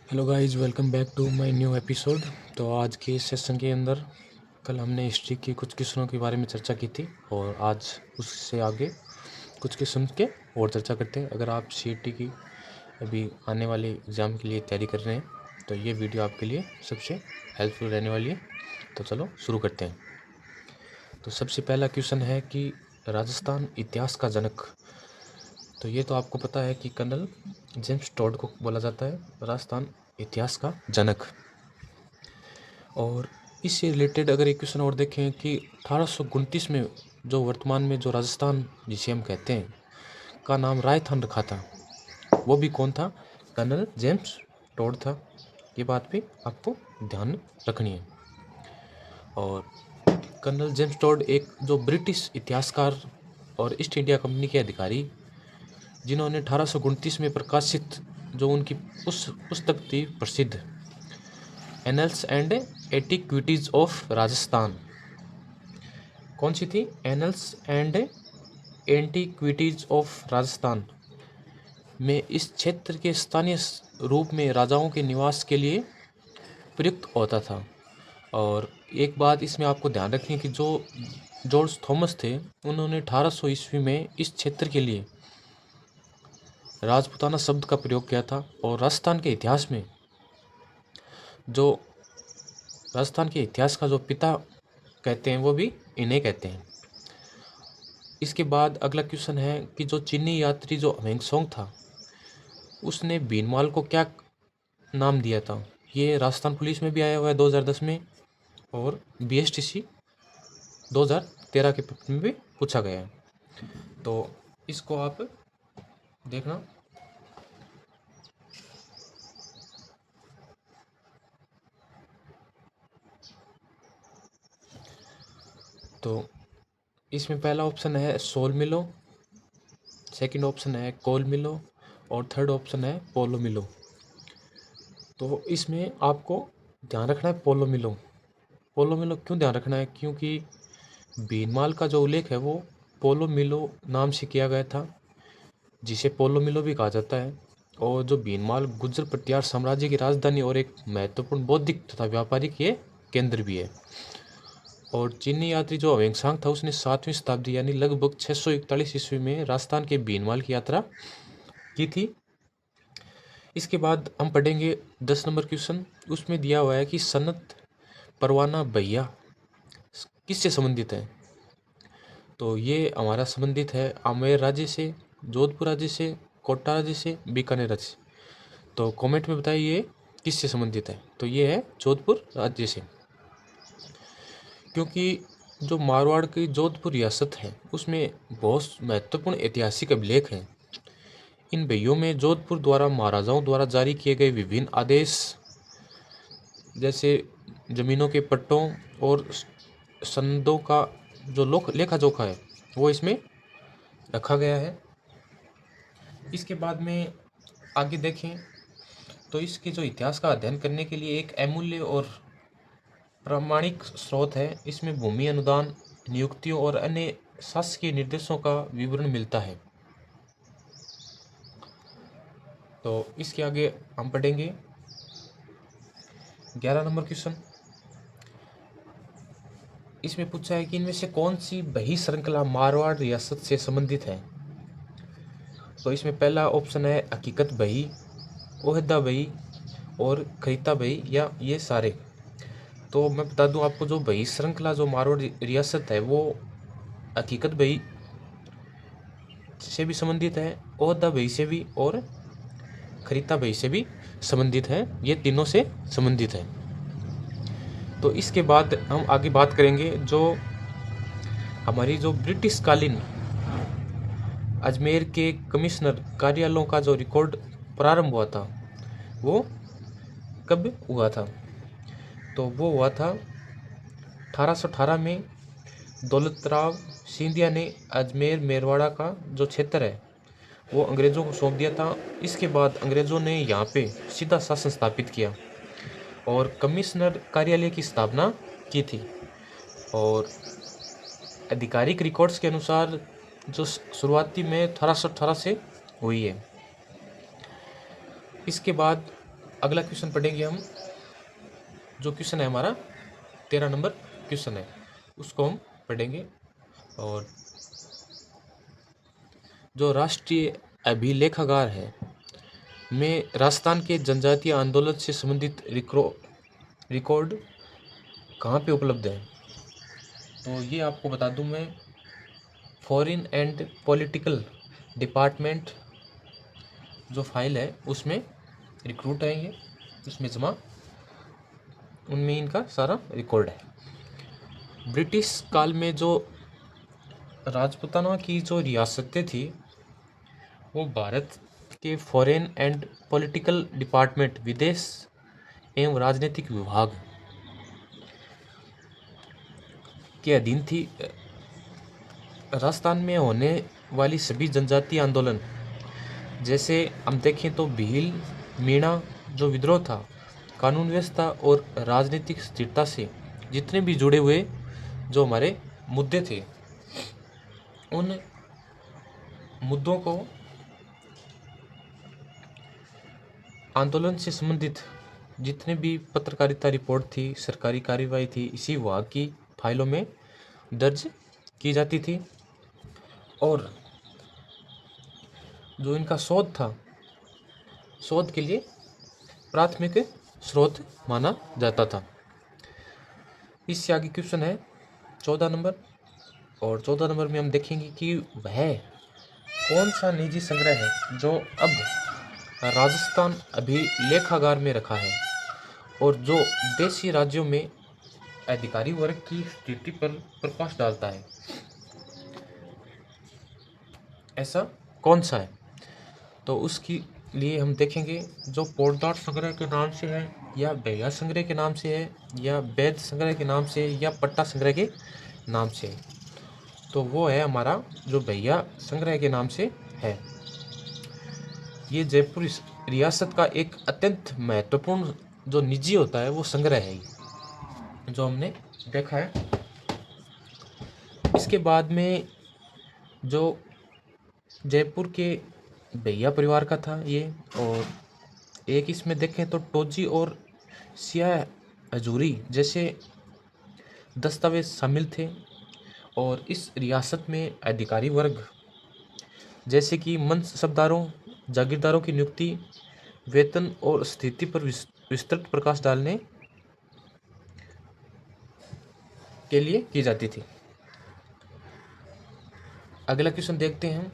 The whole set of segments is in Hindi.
Hello guys, welcome back to my new episode. तो आज के इस सेशन के अंदर कल हमने हिस्ट्री की कुछ क्वेश्चनों के बारे में चर्चा की थी और आज उससे आगे कुछ क्वेश्चन के और चर्चा करते हैं। अगर आप सीईटी की अभी आने वाले एग्ज़ाम के लिए तैयारी कर रहे हैं तो ये वीडियो आपके लिए सबसे हेल्पफुल रहने वाली है। तो चलो शुरू करते हैं। तो सबसे पहला क्वेश्चन है कि राजस्थान इतिहास का जनक। तो ये तो आपको पता है कि कर्नल जेम्स टोड को बोला जाता है राजस्थान इतिहास का जनक। और इससे रिलेटेड अगर एक क्वेश्चन और देखें कि 1829 में जो वर्तमान में जो राजस्थान जिसे हम कहते हैं का नाम राजस्थान रखा था, वो भी कौन था? कर्नल जेम्स टोड था। ये बात भी आपको ध्यान रखनी है। और कर्नल जेम्स टोड एक जो ब्रिटिश इतिहासकार और ईस्ट इंडिया कंपनी के अधिकारी, जिन्होंने 1829 में प्रकाशित जो उनकी उस पुस्तक थी प्रसिद्ध, annuls and antiquities of Rajasthan. कौन सी थी? Annuls and antiquities of Rajasthan में इस क्षेत्र के स्थानीय रूप में राजाओं के निवास के लिए प्रयुक्त होता था। और एक बात इसमें आपको ध्यान रखनी है कि जो जॉर्ज थॉमस थे, उन्होंने 1800 ईस्वी में इस क्षेत्र के लिए राजपूताना शब्द का प्रयोग किया था। और राजस्थान के इतिहास में जो राजस्थान के इतिहास का जो पिता कहते हैं वो भी इन्हें कहते हैं। इसके बाद अगला क्वेश्चन है कि जो चीनी यात्री जो ह्वेंगसोंग था, उसने भीनमाल को क्या नाम दिया था? ये राजस्थान पुलिस में भी आया हुआ है 2010 में, और बीएसटीसी 2013 के पेपर में भी पूछा गया है। तो इसको आप देखना। तो इसमें पहला ऑप्शन है सोल मिलो, सेकंड ऑप्शन है कोल मिलो और थर्ड ऑप्शन है पोलो मिलो। तो इसमें आपको ध्यान रखना है पोलो मिलो। पोलो मिलो क्यों ध्यान रखना है? क्योंकि भीनमाल का जो उल्लेख है वो पोलो मिलो नाम से किया गया था, जिसे पोलो मिलो भी कहा जाता है। और जो भीनमाल गुर्जर पटियार साम्राज्य की राजधानी और एक महत्वपूर्ण बौद्धिक तथा व्यापारिक ये केंद्र भी है। और चीनी यात्री जो ह्वेंगसांग था, उसने 7वीं शताब्दी यानी लगभग 641 ईस्वी में राजस्थान के भीनमाल की यात्रा की थी। इसके बाद हम पढ़ेंगे 10 नंबर क्वेश्चन। उसमें दिया हुआ है कि सनत परवाना भैया किससे संबंधित है? तो ये हमारा संबंधित है आमेर राज्य से, जोधपुर राज्य से, कोटा राज्य से, बीकानेर राज्य से। तो कमेंट में बताइए ये किससे संबंधित है। तो ये है जोधपुर राज्य से, क्योंकि जो मारवाड़ की जोधपुर रियासत है उसमें बहुत महत्वपूर्ण ऐतिहासिक अभिलेख हैं। इन भैयों में जोधपुर द्वारा महाराजाओं द्वारा जारी किए गए विभिन्न आदेश, जैसे जमीनों के पट्टों और संदों का जो लेखा जोखा है वो इसमें रखा गया है। इसके बाद में आगे देखें तो इसके जो इतिहास का अध्ययन करने के लिए एक अमूल्य और प्रामाणिक स्रोत है। इसमें भूमि अनुदान, नियुक्तियों और अन्य शासकीय निर्देशों का विवरण मिलता है। तो इसके आगे हम पढ़ेंगे 11 नंबर क्वेश्चन। इसमें पूछा है कि इनमें से कौन सी बही श्रृंखला मारवाड़ रियासत से संबंधित है? तो इसमें पहला ऑप्शन है हकीकत बही, ओहदा बही और खरीता बही, या ये सारे। तो मैं बता दूं आपको, जो बही श्रृंखला जो मारवाड़ रियासत है वो हकीकत बही से भी संबंधित है, ओहदा बही से भी और खरीता बही से भी संबंधित है। ये तीनों से संबंधित है। तो इसके बाद हम आगे बात करेंगे जो हमारी जो ब्रिटिश कालीन अजमेर के कमिश्नर कार्यालयों का जो रिकॉर्ड प्रारंभ हुआ था वो कब हुआ था? तो वो हुआ था 1818 में। दौलत राव सिंधिया ने अजमेर मेरवाड़ा का जो क्षेत्र है वो अंग्रेज़ों को सौंप दिया था। इसके बाद अंग्रेज़ों ने यहाँ पे सीधा शासन स्थापित किया और कमिश्नर कार्यालय की स्थापना की थी। और आधिकारिक रिकॉर्ड्स के अनुसार जो शुरुआती में 1818 से हुई है। इसके बाद अगला क्वेश्चन पढ़ेंगे हम, जो क्वेश्चन है हमारा 13 नंबर क्वेश्चन है, उसको हम पढ़ेंगे। और जो राष्ट्रीय अभिलेखागार है में राजस्थान के जनजातीय आंदोलन से संबंधित रिकॉर्ड कहाँ पे उपलब्ध है? तो ये आपको बता दूं मैं, फॉरेन एंड पॉलिटिकल डिपार्टमेंट जो फाइल है उसमें रिक्रूट है, ये उसमें जमा, उनमें इनका सारा रिकॉर्ड है। ब्रिटिश काल में जो राजपूताना की जो रियासतें थी वो भारत के फॉरेन एंड पॉलिटिकल डिपार्टमेंट, विदेश एवं राजनीतिक विभाग के अधीन थी। राजस्थान में होने वाली सभी जनजातीय आंदोलन, जैसे हम देखें तो भील, मीणा जो विद्रोह था, कानून व्यवस्था और राजनीतिक स्थिरता से जितने भी जुड़े हुए जो हमारे मुद्दे थे, उन मुद्दों को, आंदोलन से संबंधित जितने भी पत्रकारिता रिपोर्ट थी, सरकारी कार्यवाही थी, इसी विभाग की फाइलों में दर्ज की जाती थी। और जो इनका शोध था, शोध के लिए प्राथमिक स्रोत माना जाता था। इससे आगे क्वेश्चन है 14 नंबर, और 14 नंबर में हम देखेंगे कि वह कौन सा निजी संग्रह है जो अब राजस्थान अभिलेखागार में रखा है और जो देशी राज्यों में अधिकारी वर्ग की स्थिति पर प्रकाश डालता है। ऐसा कौन सा है? तो उसके लिए हम देखेंगे जो पोर्टदार संग्रह के नाम से है, या भैया संग्रह के नाम से है, या वैद संग्रह के नाम से, या पट्टा संग्रह के नाम से। तो वो है हमारा जो भैया संग्रह के नाम से है। ये जयपुर रियासत का एक अत्यंत महत्वपूर्ण जो निजी होता है वो संग्रह है, जो हमने देखा है। इसके बाद में जो जयपुर के भैया परिवार का था ये, और एक इसमें देखें तो टोजी और सियाह हजूरी जैसे दस्तावेज शामिल थे। और इस रियासत में अधिकारी वर्ग जैसे कि मनसबदारों, जागीरदारों की नियुक्ति, वेतन और स्थिति पर विस्तृत प्रकाश डालने के लिए की जाती थी। अगला क्वेश्चन देखते हैं।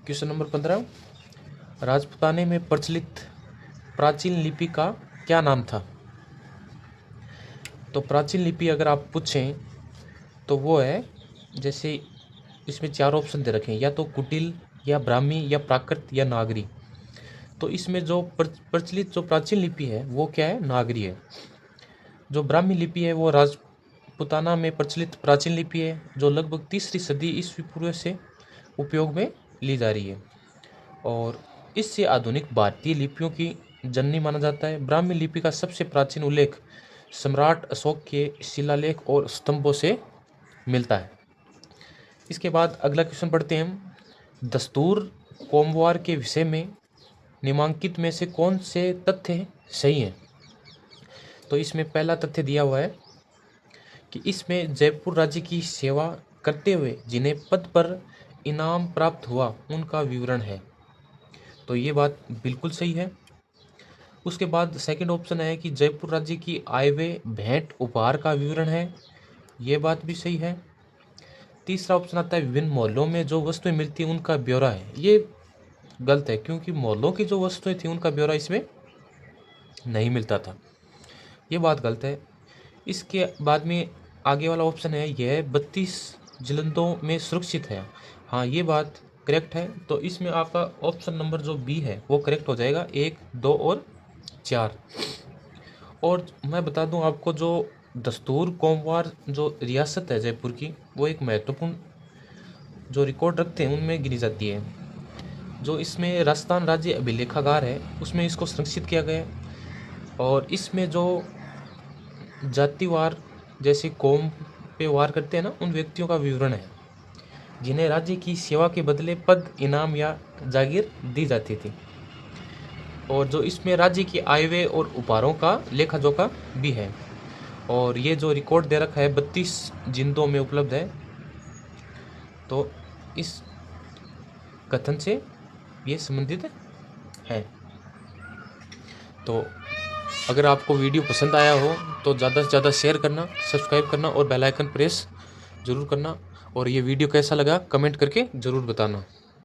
क्वेश्चन नंबर 15, राजपूताने में प्रचलित प्राचीन लिपि का क्या नाम था? तो प्राचीन लिपि अगर आप पूछें तो वो है, जैसे इसमें 4 ऑप्शन दे रखे हैं, या तो कुटिल, या ब्राह्मी, या प्राकृत, या नागरी। तो इसमें जो प्रचलित जो प्राचीन लिपि है वो क्या है? नागरी है। जो ब्राह्मी लिपि है वो राजपूताना में प्रचलित प्राचीन लिपि है, जो लगभग 3री सदी ईस्वी पूर्व से उपयोग में ली जा रही है, और इससे आधुनिक भारतीय लिपियों की जननी माना जाता है। ब्राह्मी लिपि का सबसे प्राचीन उल्लेख सम्राट अशोक के शिलालेख और स्तंभों से मिलता है। इसके बाद अगला क्वेश्चन पढ़ते हैं हम। दस्तूर कोमवार के विषय में निम्नलिखित में से कौन से तथ्य सही हैं? तो इसमें पहला तथ्य दिया हुआ है कि इसमें जयपुर राज्य की सेवा करते हुए जिन्हें पद पर इनाम प्राप्त हुआ उनका विवरण है। तो ये बात बिल्कुल सही है। उसके बाद सेकंड ऑप्शन है कि जयपुर राज्य की आय व्यय, भेंट, उपहार का विवरण है। ये बात भी सही है। तीसरा ऑप्शन आता है विभिन्न मोहल्लों में जो वस्तुएं मिलती हैं उनका ब्यौरा है। ये गलत है, क्योंकि मोहल्लों की जो वस्तुएं थी उनका ब्यौरा इसमें नहीं मिलता था। ये बात गलत है। इसके बाद में आगे वाला ऑप्शन है यह 32 जिलों में सुरक्षित है। हाँ, ये बात करेक्ट है। तो इसमें आपका ऑप्शन नंबर जो बी है वो करेक्ट हो जाएगा, 1, 2 और 4। और मैं बता दूं आपको, जो दस्तूर कोमवार जो रियासत है जयपुर की, वो एक महत्वपूर्ण जो रिकॉर्ड रखते हैं उनमें गिनी जाती है। जो इसमें राजस्थान राज्य अभिलेखागार है उसमें इसको संरक्षित किया गया है। और इसमें जो जातिवार जैसे कौम पे वार करते हैं ना, उन व्यक्तियों का विवरण है जिन्हें राज्य की सेवा के बदले पद, इनाम या जागीर दी जाती थी। और जो इसमें राज्य की आय व्यय और उपहारों का लेखा जोखा भी है। और ये जो रिकॉर्ड दे रखा है 32 जिंदों में उपलब्ध है। तो इस कथन से ये संबंधित है। तो अगर आपको वीडियो पसंद आया हो तो ज़्यादा से ज़्यादा शेयर करना, सब्सक्राइब करना और बेल आइकन प्रेस ज़रूर करना। और ये वीडियो कैसा लगा कमेंट करके ज़रूर बताना।